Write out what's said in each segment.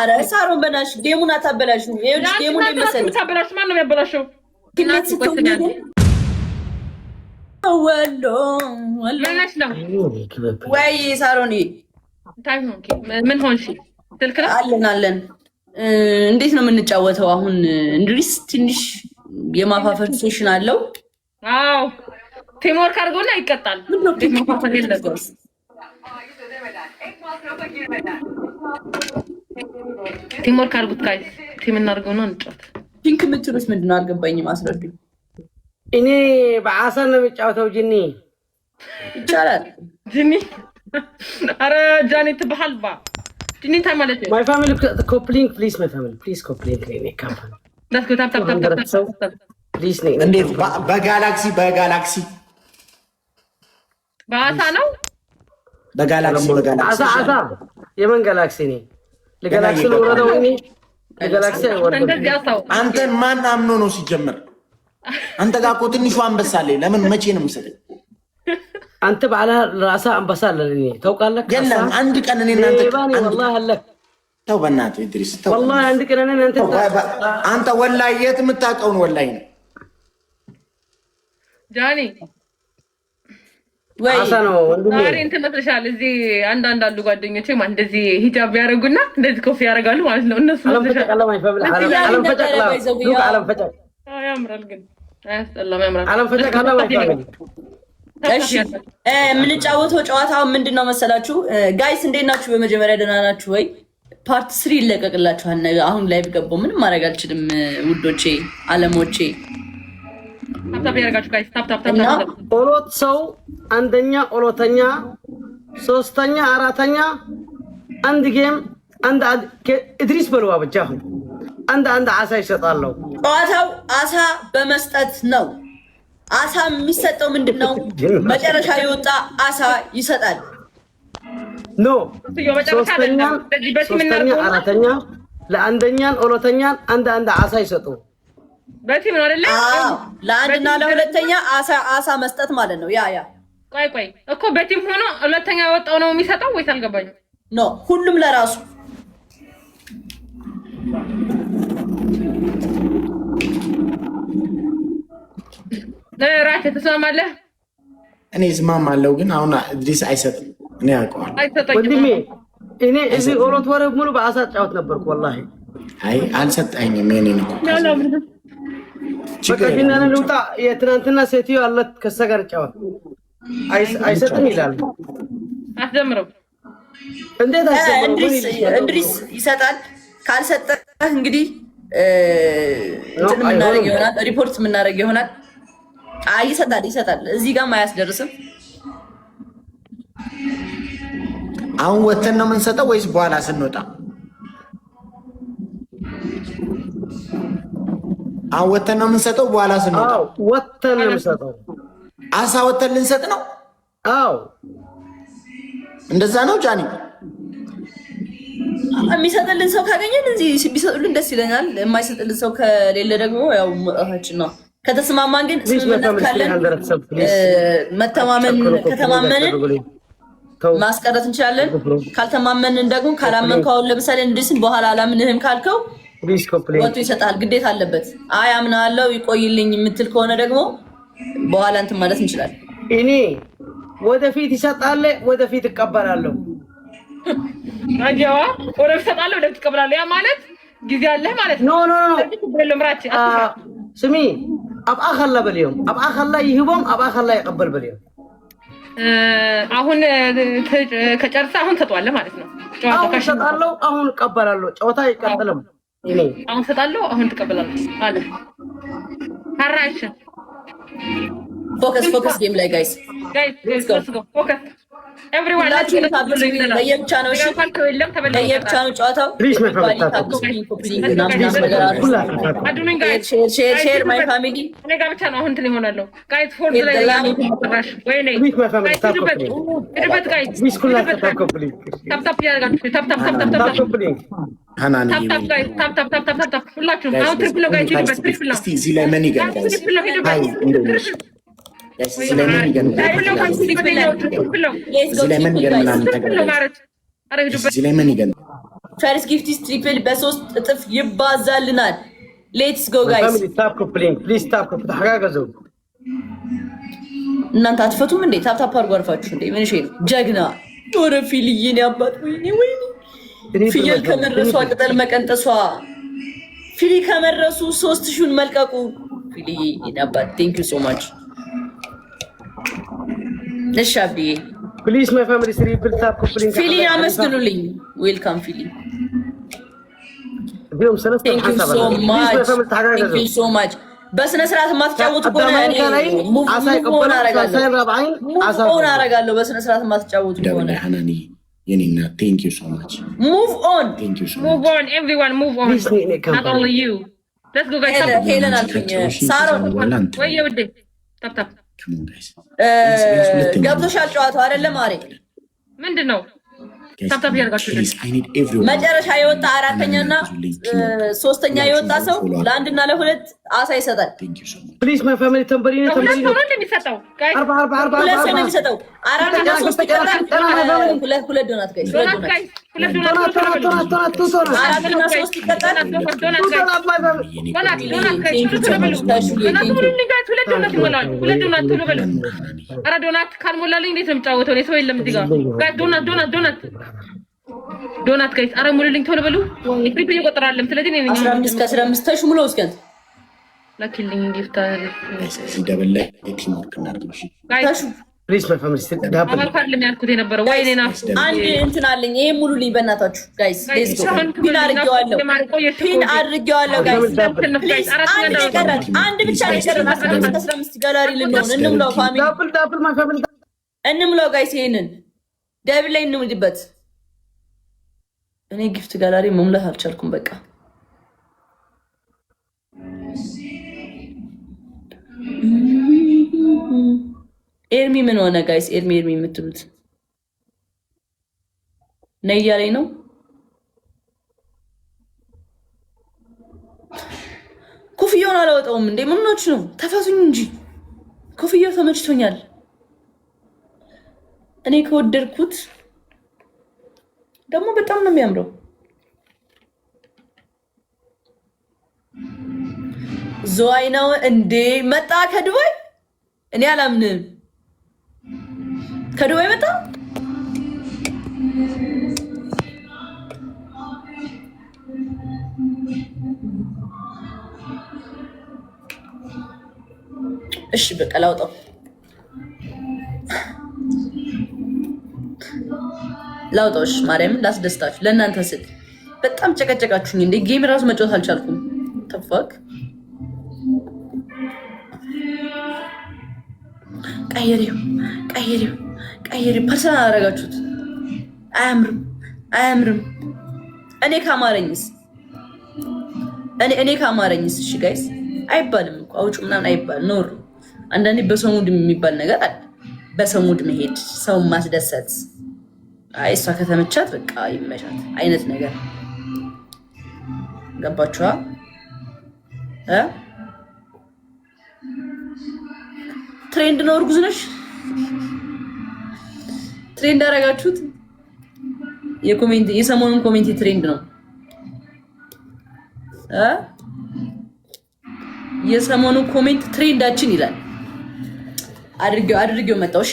አረ ሳሮን በናሽ ጌሙን አታበላሹ። ይኸውልሽ ጌሙን ይመሰል ታበላሽ ማን ነው ያበላሸው? ግነት ስትሆን ወሎ ለናሽ ነው ወይ ሳሮን ታይም ኦኬ ምን ሆንሽ? ትልክራ አለን እንዴት ነው የምንጫወተው አሁን? እንድሪስ ትንሽ የማፋፈር ሴሽን አለው። አዎ ቲምወርክ አድርጎና ይቀጣል። ማፋፈር የለውም። ቲምወርክ አድርጉት ጋይስ። ቲም እናድርገውና እንጫወት። ፒንክ የምትሉት ምንድን ነው አልገባኝም። አስረዱኝ። እኔ በአሰን ነው የሚጫወተው። ጅኒ ይቻላል። ጅኒ አረ ጃኒ ትበሃል ባ ጅኒ ታይ ማለት ነው። ማይ ፋሚሊ ኮፕሊንግ ፕሊዝ ማይ ፋሚሊ ፕሊዝ ኮፕሊንግ ኔ ካምፓኒ ዳስ ጎ ታፕ ፕሊዝ ኔ እንዴት በጋላክሲ በአሳ ነው በጋላክሲ አሳ የመን ጋላክሲ ነኝ። ለጋላክሲ ነው ወረደው እኔ ለጋላክሲ ወረደው። አንተን ማን አምኖ ነው ሲጀመር? አንተ ጋር እኮ ትንሹ አንበሳ አለ። ለምን መቼ ነው የምሰደው? አንተ ባላ ራሳ አንበሳ አለ እኔ ታውቃለህ? የለም አንድ ቀን እኔ እናንተ والله አለ ተው በእናትህ ኢድሪስ ተው። والله አንድ ቀን እኔ አንተ ወላሂ የት የምታውቀውን ወላሂ ነው ጃኒ ወይ አሳ ነው ወንድሜ። ዛሬ እንትን መስለሻል። እዚህ አንዳንድ አሉ ጓደኞቼ ማለት እንደዚህ ሂጃብ ያደርጉና እንደዚህ ኮፊ ያደርጋሉ ማለት ነው። እነሱ አለም ፈጨቀላ ማይ ፋሚሊ አለም ፈጨቀላ ዱቅ አለም ፈጨቀ ያምራል ግን አያስጠላም። ያምራል አለም ፈጨቀላ ማይ ፋሚሊ። እሺ የምንጫወተው ጨዋታው ምንድነው መሰላችሁ? ጋይስ እንዴት ናችሁ? በመጀመሪያ ደህና ናችሁ ወይ? ፓርት 3 ይለቀቅላችኋል ነገ። አሁን ላይቭ ገባሁ ምንም ማድረግ አልችልም ውዶቼ አለሞቼ። ታፕ ያደርጋችሁ ጋይስ ታፕ ኦሎት ሰው አንደኛ ኦሎተኛ ሶስተኛ አራተኛ አንድ ጌም አንድ ኢድሪስ በለዋ ብቻ አንድ አሳ ይሰጣለው። ጨዋታው አሳ በመስጠት ነው። አሳ የሚሰጠው ምንድነው? መጨረሻ የወጣ አሳ ይሰጣል። ኖ ሶስተኛ አራተኛ ለአንደኛን ኦሎተኛን አንድ አሳ ይሰጡ። በቲም ነው አይደለ? ለአንድና ለሁለተኛ አሳ መስጠት ማለት ነው። ያ ቆይ እኮ በቲም ሆኖ ሁለተኛ ያወጣው ነው የሚሰጠው ወይስ አልገባኝም? ኖ ሁሉም ለራሱ ራስ ተስማማለህ? እኔ እስማማለሁ ግን አሁን ኢድሪስ አይሰጥም። እኔ ያውቀዋል ወንድሜ። እኔ እዚህ ኦሎት ወረ ሙሉ በአሳ ጫወት ነበርኩ ወላሂ። አይ አልሰጠኝም። እኔ ነው በቃ ልውጣ። የትናንትና ሴትዮ አለት ከሰጋር ጫወት አይሰጥም ይላል። አስጀምረው እንዴት እንድሪስ ይሰጣል። ካልሰጠህ እንግዲህ እንትን የምናደርግ ይሆናል፣ ሪፖርት የምናደርግ ይሆናል። አይ ይሰጣል። እዚህ ጋርም አያስደርስም። አሁን ወተን ነው የምንሰጠው ወይስ በኋላ ስንወጣ? አሁን ወተን ነው የምንሰጠው በኋላ ስንወጣ? አዎ ወተን ነው የምንሰጠው። አሳ ወተን ልንሰጥ ነው? አዎ እንደዛ ነው ጃኒ። የሚሰጥልን ሰው ካገኘን እዚህ ቢሰጡልን ደስ ይለናል። የማይሰጥልን ሰው ከሌለ ደግሞ ያው መጣታችን ነው። ከተስማማን ግን ስምምነት ካለን ከተማመንን ማስቀረት እንችላለን። ካልተማመንን ደግሞ ካላመንከው ለምሳሌ እንድስን በኋላ አላምንህም ካልከው ወጥቶ ይሰጣል። ግዴታ አለበት። አይ አምናለሁ ይቆይልኝ የምትል ከሆነ ደግሞ በኋላ እንትን ማለት እንችላለን። እኔ ወደፊት ይሰጣል፣ ወደፊት እቀበላለሁ። አንጂዋ ወደፊት ይሰጣል፣ ወደፊት እቀበላለሁ። ያ ማለት ጊዜ አለ ማለት ነው። ኖ ለምራች ስሚ አብአ ኸላ በልዮም አብአ ኸላ ይህቦም አብአ ኸላ ይቀበል በልዮም። አሁን ከጨርሰ አሁን ተጧለ ማለት ነው። ጨዋታ ከሸጣለው አሁን እቀበላለሁ። ጨዋታ አይቀጥልም። እኔ አሁን ሰጣለሁ አሁን ትቀበላለህ አለ። ካራሽ ፎከስ ጌም ላይ ጋይስ ፎከስ ኤቭሪዋን ለየብቻ ነው። እሺ ለየብቻ ነው ጨዋታው። ሼር ማይ ፋሚሊ እኔ ጋር ብቻ ነው አሁን እንትን ይሆናለሁ። ጋይስ ፎር ላይ ወይ ነይ ታፕ ያደርጋችሁ ታፕ ሁላችሁም አሁን ትሪፕል ነው ጋይስ ትሪፕል ነው። እስቲ እዚህ ላይ ምን ይገርማል? እዚህ ላይ ምን ይገርም? ፈርስት ጊፍት ኢዝ ትሪፕል በሶስት እጥፍ ይባዛልናል። ሌትስ ጎ ጋይስ ፋሚሊ ታፕ ኮፕሊንግ ፕሊዝ ታፕ ኮፕ ተሐጋገዙ እናንተ አትፈቱም እንዴ? ታፕ ታፕ አድርጎ አልፋችሁ እንዴ? ምን እሺ ጀግና ወረ ፊልዬ ነው አባት ወይኔ ፍየል ከመረሷ ቅጠል መቀንጠሷ ፊሊ ከመረሱ 3000ን መልቀቁ ፊልዬ ነው አባት ቴንክ ዩ ሶ ማች ለሻቢ ፕሊዝ ማይ ፋሚሊ ትሪፕል ታፕ ኮፕሊንግ ፊሊ አመስግኑልኝ ዌልካም ፊሊ ቢዮም ሰለስተ ሐሳብ ቴንክ ዩ ሶ ማች በስነ ስርዓት ማትጫወቱ ከሆነ ሙቭ ኦን አረጋለሁ በስነ ስርዓት ማትጫወቱ ከሆነ የኔና ቴንክ ዩ ሶ ማች ሙቭ ኦን ኤቭሪዋን ሙቭ ኦን not only you let's go guys ሄለን አልኩኝ ሳሮን ወይ ውዴ ታፕ ታፕ ገብቶሻል ጨዋታው አይደለም ማሬ ምንድን ነው ታፕ ታፕ ያርጋችሁ መጨረሻ የወጣ አራተኛና ሶስተኛ የወጣ ሰው ለአንድና ለሁለት አሳ ይሰጣል ፕሊዝ ማይ ፋሚሊ ተንበሪ ነው የሚሰጠው ሁለት ሰው ነው የሚሰጠው አራተኛ ሶስት ይቀራል ሁለት ዶናት ጋይስ ሁለት ዶናት አራተኛ ሶስት ይቀራል ዶናት ካልሞላልኝ እንዴት ነው የምጫወተው? እኔ ሰው የለም እዚህ ጋር ዶናት ጋይስ አረ ሙሉልኝ ቶሎ በሉ። ትሪፕል እየቆጠራለም ስለዚህ ነው 15 ከ15 ተሽሙሎ እስከን ላኪልኝ ጊፍት ደበለ የቲም ወርክ እናድርግሽ ጋይስ ፕሊዝ ማይ ፋሚሊ ዳብል አማካርልም ያልኩት የነበረው ወይኔና አንድ እንትን አለኝ። ይሄ ሙሉልኝ በእናታችሁ ጋይስ ሌትስ ጎ ፒን አድርጌዋለሁ ጋይስ አንድ ብቻ ይቀራል 15 ከ15 ጋላሪ ልንሆን እንምላው ፋሚሊ ዳብል ማይ ፋሚሊ እንምላው ጋይስ ይሄንን ደብል ላይ እንምልበት። እኔ ጊፍት ጋላሪ መሙላት አልቻልኩም በቃ ኤርሚ ምን ሆነ ጋይስ? ኤርሚ የምትሉት ነይ ያለኝ ነው። ኮፍያውን አላወጣውም እንዴ? ምን ሆናችሁ ነው? ተፈሱኝ እንጂ ኮፍያው ተመችቶኛል። እኔ ከወደድኩት ደግሞ በጣም ነው የሚያምረው። ዞአይ ነው እንዴ? መጣ ከዱባይ? እኔ አላምንም። ከዱባይ መጣ? እሺ በቃ ላውጣው። ላውጣውሽ ማርያምን ላስደስታችሁ ለእናንተ ስል በጣም ጨቀጨቃችሁኝ እንዴ? ጌም ራሱ መጫወት አልቻልኩም። ተፋክ ቀይሪው ፐርሰናል አደረጋችሁት። አያምርም። እኔ ካማረኝስ እሺ ጋይስ አይባልም እኮ አውጭ ምናምን አይባል ኖር። አንዳንዴ በሰው ሙድ የሚባል ነገር አለ። በሰው ሙድ መሄድ፣ ሰው ማስደሰት። አይ እሷ ከተመቻት በቃ ይመቻት አይነት ነገር ገባችኋ? ትሬንድ ነው። እርጉዝ ነሽ? ትሬንድ አደረጋችሁት። የሰሞኑን ኮሜንት ትሬንድ ነው። የሰሞኑ ኮሜንት ትሬንዳችን ይላል። አድርጌው መጣው። እሺ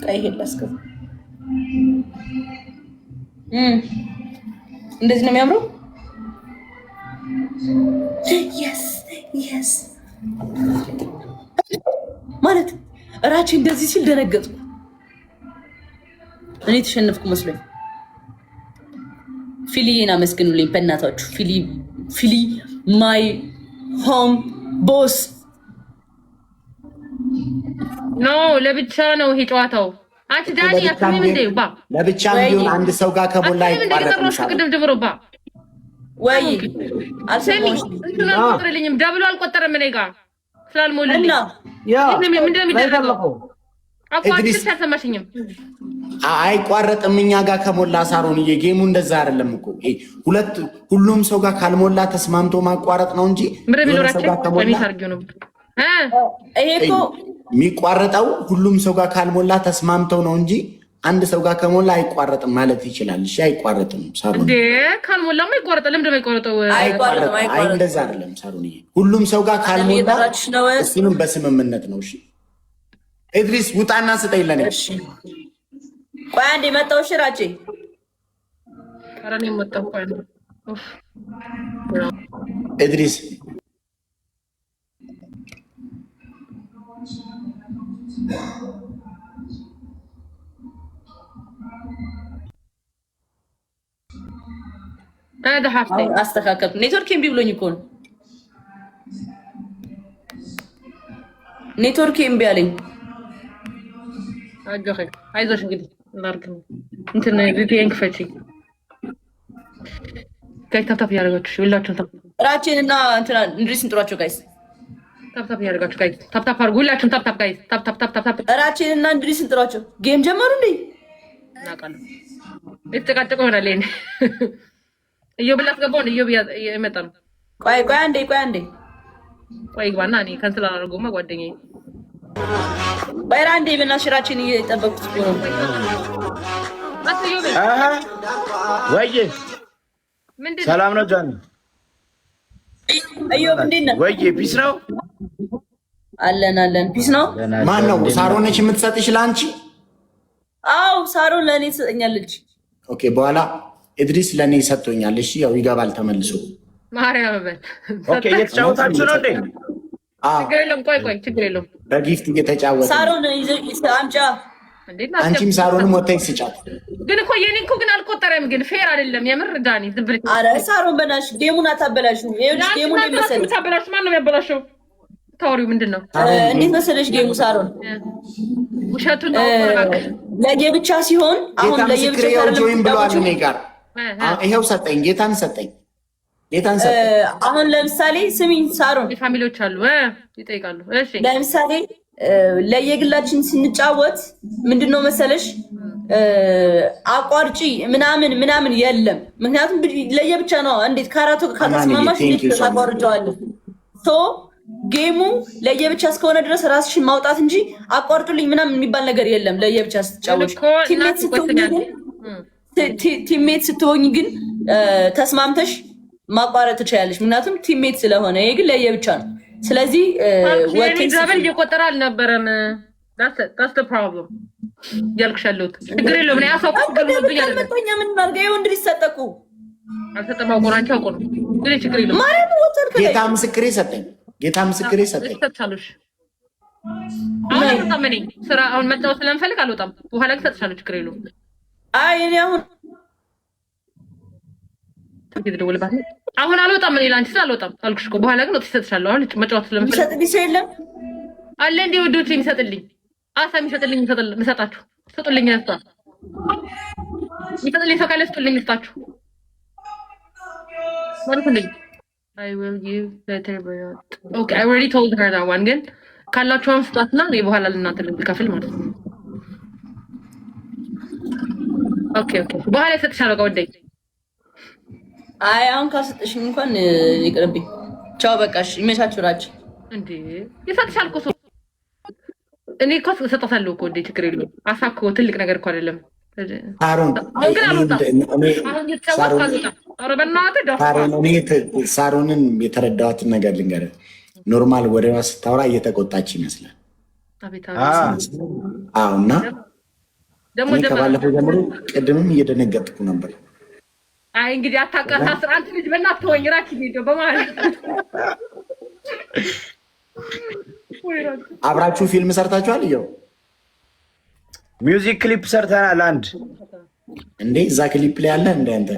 ቀይ ሄላስከው እንደዚህ ነው የሚያምረው። yes ማለት እራቼ እንደዚህ ሲል ደነገጥኩ። እኔ ተሸነፍኩ መስሎኝ። ፊሊዬን አመስግኑልኝ በእናታችሁ። ፊሊ ማይ ሆም ቦስ ኖ ለብቻ ነው ይሄ ጨዋታው። አንቺ ዳኒ አትምም እንደ ባ ለብቻ ቢሆን አንድ ሰው ጋር ከቦላ ይባረክ ወይ አልሰሚኝ እንትና ቆጥረልኝም ደብሎ አልቆጠረም። እኔ ጋር ስላልሞልልኝ ያ ምንድነው የሚደረገው? አቋርጥሽ አልሰማሽኝም? አይቋረጥም። እኛ ጋር ከሞላ ሳሮንዬ ጌሙ እንደዛ አይደለም እኮ ሁሉም ሰው ጋር ካልሞላ ተስማምቶ ማቋረጥ ነው እንጂ ይሄ እኮ የሚቋረጠው ሁሉም ሰው ጋር ካልሞላ ተስማምተው ነው እንጂ አንድ ሰው ጋር ከሞላ አይቋረጥም ማለት ይችላል። እሺ አይቋረጥም ሳሮን እንዴ ካልሞላማ ይቋረጣል። ለምን አይቋረጠው? አይቋረጥም። እንደዛ አይደለም ሳሮንዬ፣ ሁሉም ሰው ጋር ካልሞላ እሱንም በስምምነት ነው። እሺ ኢድሪስ ውጣና ስጠኝ ለኔ። እሺ ቆይ አንዴ መጣሁ። እሺ ራቼ ኧረ እኔ መጣሁ። ቆይ ኢድሪስ አስተካከልኩ። ኔትወርክ እምቢ ብሎኝ እኮ ነው። ኔትወርክ እምቢ አለኝ። አይዞሽ እንግዲህ እናድርግ እንትን ቪፒኤን ክፈቺ። ጋይስ ታፕታፕ እያደረጋችሁ ሁላችሁም ራቼን እና እንትና እንድሪስ እንጥሯቸው ጋይስ ታፕታፕ እያደረጋችሁ ጋይስ ታፕታፕ አድርጉ ሁላችሁም ታፕታፕ ጋይስ ታፕታፕ ራቼን እና እንድሪስ እንጥሯቸው። ጌም ጀመሩ እንዴ? እናውቃለን። የተጨቃጨቀ ይሆናል ይሄን እዮብ ላስገባው ነው። እዮብ እየመጣ ነው። ቆይ አንዴ ቆይ ግባና እኔ ካንስል አላደርገውማ ጓደኛዬ። ቆይ አንዴ በእናትሽ እየጠበቁት ነው። ወይ ሰላም ነው ጃኒ? እዮብ እንዴት ነህ? ወይ ፒስ ነው አለን ፒስ ነው። ማን ነው ሳሮን ነች የምትሰጥሽ ለአንቺ? አዎ ሳሮን ለእኔ ትሰጠኛለች። ኦኬ በኋላ ኢድሪስ ለእኔ ሰጥቶኛል። እሺ ያው ይገባል ተመልሶ። ማርያም በል ኦኬ እየተጫወታችሁ ነው እንዴ? ችግር የለውም። ቆይ ችግር የለውም። በጊፍት እየተጫወተ ሳሮን አምጫ። አንቺም ሳሮንም ወተሽ ስጫት። ግን እኮ የኔ እኮ ግን አልቆጠረም። ግን ፌር አይደለም የምር ዳኒ ዝም ብለሽ። ኧረ ሳሮን በናትሽ ጌሙን አታበላሹ። ይኸውልሽ ጌሙን መሰለሽ ታበላሽ። ማን ነው የሚያበላሸው? ታወሪው ምንድን ነው? እንዴት መሰለሽ ጌሙ ሳሮን ውሸቱን ነው ለየብቻ ሲሆን አሁን ለየብቻ ጆይን ብሏል እኔ ጋር ይሄው ሰጠኝ። ጌታን ሰጠኝ። አሁን ለምሳሌ ስሚኝ ሳሮን ፋሚሊዎች አሉ ይጠይቃሉ። እሺ ለምሳሌ ለየግላችን ስንጫወት ምንድነው መሰለሽ አቋርጪ ምናምን የለም። ምክንያቱም ለየብቻ ነው። እንዴት ካራቶ ከተስማማሽ እንዴት አቋርጫዋለሁ? ሶ ጌሙ ለየብቻ እስከሆነ ድረስ ራስሽን ማውጣት እንጂ አቋርጡልኝ ምናምን የሚባል ነገር የለም። ለየብቻ ስትጫወት ቲሜት ስትሆኝ ግን ተስማምተሽ ማቋረጥ ትችላለሽ። ምክንያቱም ቲሜት ስለሆነ። ይሄ ግን ለየብቻ ነው። ስለዚህ ወቴክዛብል እየቆጠረ አልነበረም። that's the problem ያልኩሽ ያለሁት ችግር የለውም። እኔ አሳውቁ ገልብኝ አይደለም መጥቶኛ ምን ማርገ ይወንድ ሊሰጠቁ አልሰጠም። አውቆራንቺ አውቆ ነው ግን ችግር የለውም። ማርያም ወተልከ ጌታ ምስክሬ ሰጠኝ። ጌታ ምስክሬ ሰጠኝ። ሰጥቻለሽ። አሁን አልወጣም። እኔ ስራ አሁን መጣሁ ስለምፈልግ አልወጣም። በኋላ ግን ሰጥቻለሁ። ችግር የለውም። አይ እኔ አሁን አልወጣም። እኔ ላንቺ አልወጣም አልኩሽ እኮ። በኋላ ግን ወጥቼ እሰጥሻለሁ። አሁን መጫወት ስለምፈልግ ሰጥልኝ ሰው የለም አለ እንዴ? ወዶች የሚሰጥልኝ አሳ የሚሰጥልኝ ምሰጣችሁ ስጡልኝ። ነፍታ የሚሰጥልኝ ሰው ካለ ስጡልኝ። ልስጣችሁ ማለት እንዴ? I will give later but okay I already told her that one ግን ካላችሁም ስጣትና እኔ በኋላ ለእናንተ ልከፍል ማለት ነው። ኦኬ በኋላ እሰጥሻለሁ። ከወደኝ አይ አሁን ካሰጥሽኝ እንኳን ይቅርብኝ። ቻው በቃሽ። ይመቻችሁ። ራች እንዴ ይሰጥሻል እኮ ሰው። እኔ እኮ እሰጣታለሁ እኮ እንዴ ችግር የለውም። አሳ እኮ ትልቅ ነገር እኮ አይደለም። ሳሮንን የተረዳኋትን ነገር ልንገርህ። ኖርማል ወሬዋ ስታወራ እየተቆጣች ይመስላል። እና ከባለፈው ጀምሮ ቅድምም እየደነገጥኩ ነበር። አይ እንግዲህ አታውቃት አንተ ልጅ በእናትህ ተወኝ። ራኪ ቪዲዮ በማለት አብራችሁ ፊልም ሰርታችኋል? ይኸው ሚውዚክ ክሊፕ ሰርተናል። አንድ እንዴ እዛ ክሊፕ ላይ አለ እንደ አንተ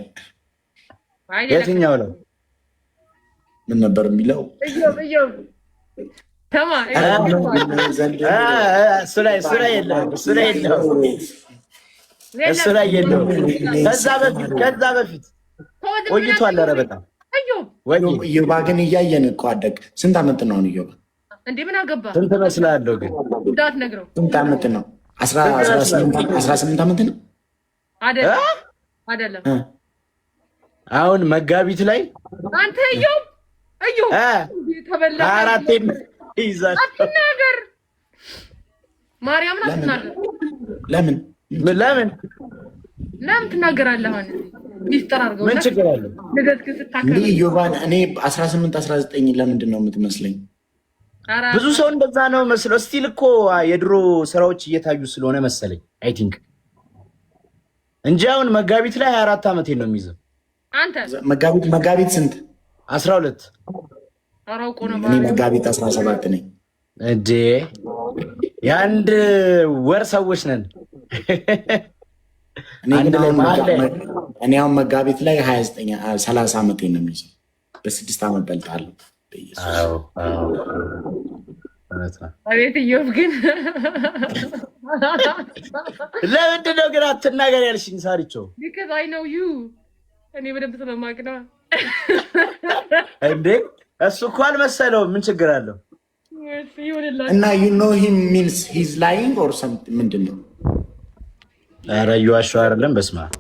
የትኛው ነው? ምን ነበር የሚለው? ተማ እሱ ላይ የለውም። ከዛ በፊት ቆይቷል። ኧረ በጣም እዮባ ግን እያየን እኮ አደግ። ስንት ዓመት ነው አሁን እዮባ? እንዴ ምን አገባ? ስንት መስላለሁ ግን እንዳትነግረው። ስንት ዓመት ነው? 18 ዓመት ነው አይደለም። አሁን መጋቢት ላይ አንተ እዩ ተበላ 24 ይዛል። አትናገር ማርያምን አትናገር። ለምን ትናገራለህ? አሁን ሚስጥር አድርገው ምን ችግር አለ? እንዴ ዮባን እኔ 18 19 ለምንድን ነው የምትመስለኝ? ብዙ ሰው እንደዛ ነው መስሎ ስቲል እኮ የድሮ ስራዎች እየታዩ ስለሆነ መሰለኝ አይ ቲንክ እንጂ አሁን መጋቢት ላይ 24 ዓመቴ ነው የሚይዘው። አንተ መጋቢት ስንት? 12 አራውቆ ነው እኔ መጋቢት 17 ነኝ። እንዴ የአንድ ወር ሰዎች ነን። እኔ አሁን መጋቢት ላይ 29 30 ዓመቴ ነው የሚይዘው። በ6 ዓመት በልጣለሁ። አቤት ኢዮብ ግን ለምንድን ነው ግን አትናገር ያልሽኝ ሳሪቾ? because I know you እኔ በደንብ ስለማውቅ ነው። እንዴ እሱ እኮ አልመሰለውም። ምን ችግር አለው? እና you know him means he's lying or something ምንድን ነው? ኧረ እየዋሸሁ አይደለም። በስመ አብ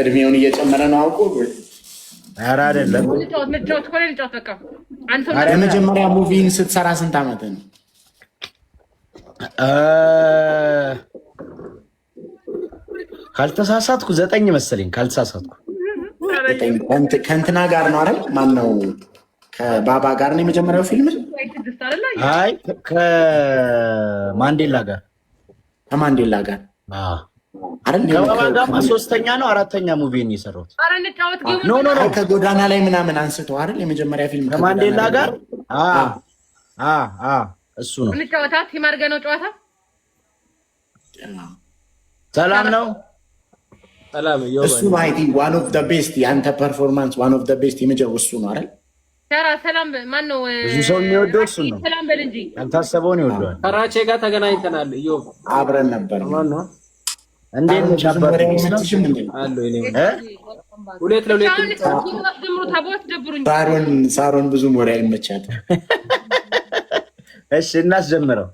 እድሜውን እየጨመረ ነው አውቆ። ኧረ አይደለም። የመጀመሪያ ሙቪን ስትሰራ ስንት ዓመት ነው? ካልተሳሳትኩ 9 መሰለኝ። ካልተሳሳትኩ ከእንትና ጋር ነው አይደል? ማነው? ከባባ ጋር ነው የመጀመሪያው ፊልም? አይ ከማንዴላ ጋር። ከማንዴላ ጋር አይደል? ከባባ ጋር 3ኛ ነው 4ኛ ሙቪ ነው የሰራሁት። ኖ ከጎዳና ላይ ምናምን አንስተው አይደል? የመጀመሪያ ፊልም ከማንዴላ ጋር እሱ ነው። እንጫወታት ይማርገ ነው ጨዋታ። ሰላም ነው። ሰላም እሱ ማይቲ one of the best ያንተ ፐርፎርማንስ one of the best የመጀመሪያው እሱ ነው አይደል? ሰላም ማን ነው? ብዙ ሰው የሚወደው እሱ ነው። ሰላም በል እንጂ ያልታሰበውን ይወደዋል። ከራቼ ጋር ተገናኝተናል። ኢዮብ አብረን ነበር። ማን ነው? እንዴት ነው ቻባር አሎ እኔ ሁለት ለሁለት ሳሮን ብዙ ሞሪያ ይመቻት። እሺ እናስጀምረው።